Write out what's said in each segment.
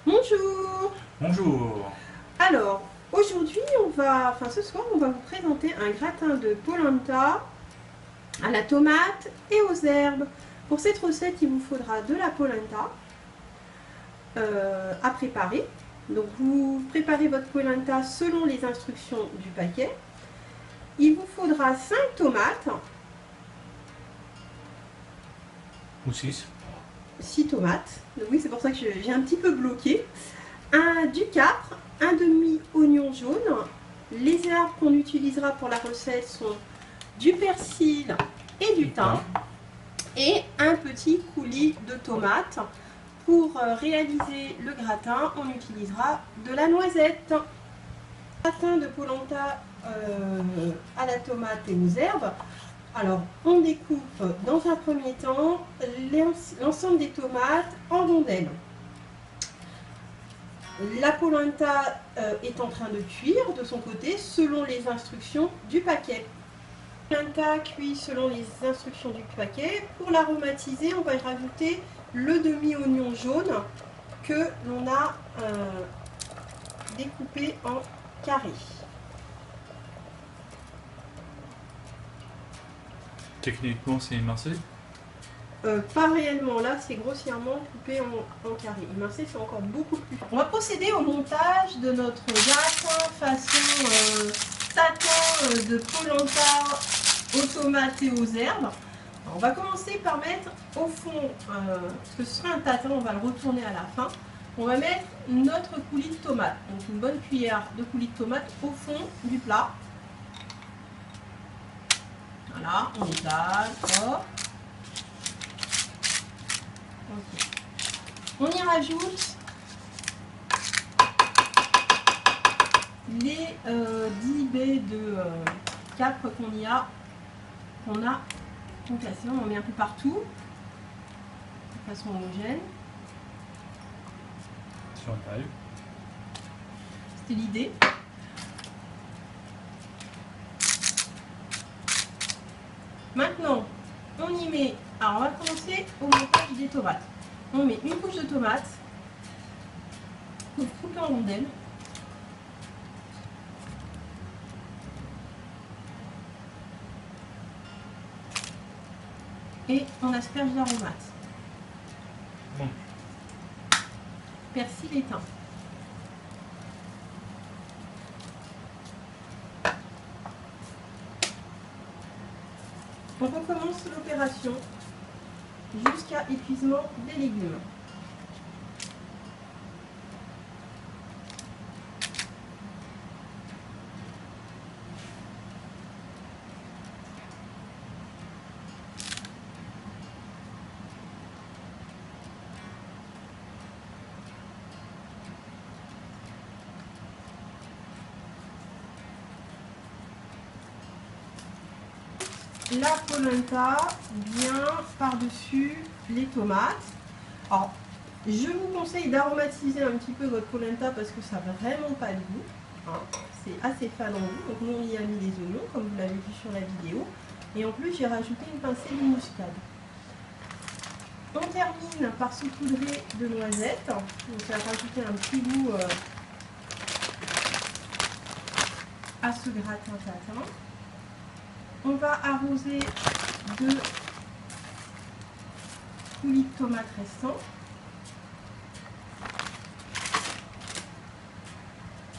Bonjour. Bonjour. Alors, aujourd'hui, ce soir, on va vous présenter un gratin de polenta à la tomate et aux herbes. Pour cette recette, il vous faudra de la polenta à préparer. Donc, vous préparez votre polenta selon les instructions du paquet. Il vous faudra 5 tomates. Ou 6. 6 tomates. Donc, oui, c'est pour ça que j'ai un petit peu bloqué. Du capre, un demi-oignon jaune. Les herbes qu'on utilisera pour la recette sont du persil et du thym. Et un petit coulis de tomates. Pour réaliser le gratin, on utilisera de la noisette. Gratin de polenta à la tomate et aux herbes. Alors, on découpe dans un premier temps l'ensemble des tomates en rondelles. La polenta est en train de cuire de son côté selon les instructions du paquet. La polenta cuit selon les instructions du paquet. Pour l'aromatiser, on va y rajouter le demi-oignon jaune que l'on a découpé en carrés. Techniquement, c'est émincé. Pas réellement, là c'est grossièrement coupé en carrés. Émincé, c'est encore beaucoup plus. On va procéder au montage de notre gratin façon tatin de polenta aux tomates et aux herbes. Alors, on va commencer par mettre au fond, parce que ce sera un tatin, on va le retourner à la fin. On va mettre notre coulis de tomate, donc une bonne cuillère de coulis de tomate au fond du plat. Voilà, on étale, hop. Okay. On y rajoute les 10 baies de capre qu'on a concassé. On en met un peu partout de façon homogène. Sur une taille. C'était l'idée. Maintenant, on y met. Alors, on va commencer au montage des tomates. On met une couche de tomates, coupée en rondelles. Et on asperge d'aromates. Bon. Persil et thym. On recommence l'opération jusqu'à épuisement des légumes. La polenta bien par-dessus les tomates. Alors, je vous conseille d'aromatiser un petit peu votre polenta parce que ça n'a vraiment pas de goût. Hein. C'est assez fade en goût. Donc, nous, on y a mis des oignons, comme vous l'avez vu sur la vidéo. Et en plus, j'ai rajouté une pincée de muscade. On termine par saupoudrer de noisettes. Donc, ça va rajouter un petit goût à ce gratin tatin. On va arroser de coulis de tomates restants.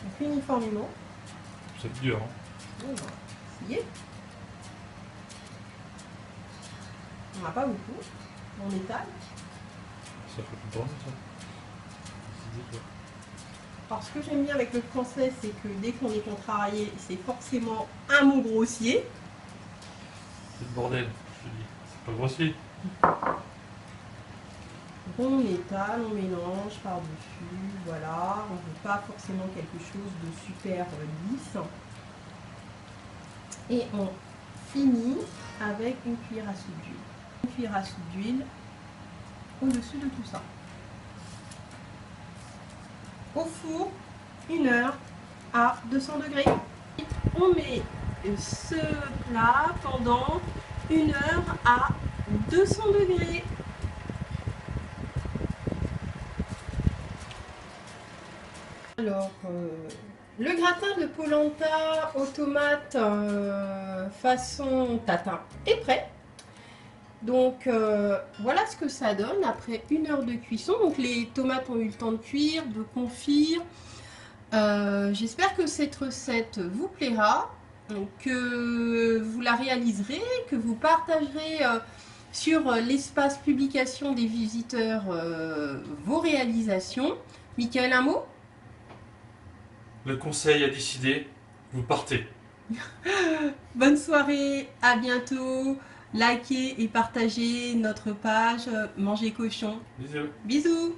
Donc uniformément. C'est dur, hein. On va essayer. On n'a pas beaucoup. On étale. Ça fait plus tourner, ça. Alors ce que j'aime bien avec le français, c'est que dès qu'on est contrarié, c'est forcément un mot grossier. C'est le bordel, je te dis. C'est pas grossier. Donc on étale, on mélange par-dessus, voilà. On ne veut pas forcément quelque chose de super lisse. Et on finit avec une cuillère à soupe d'huile. Une cuillère à soupe d'huile au-dessus de tout ça. Au four, 1 heure à 200 degrés. On met ce plat pendant 1 heure à 200 degrés. Alors, le gratin de polenta aux tomates façon tatin est prêt. Donc voilà ce que ça donne après 1 heure de cuisson. Donc les tomates ont eu le temps de cuire, de confire. J'espère que cette recette vous plaira, que vous la réaliserez, que vous partagerez sur l'espace publication des visiteurs vos réalisations. Mickaël, un mot? Le conseil a décidé, vous partez. Bonne soirée, à bientôt. Likez et partagez notre page Manger Cochon. Bisous. Bisous.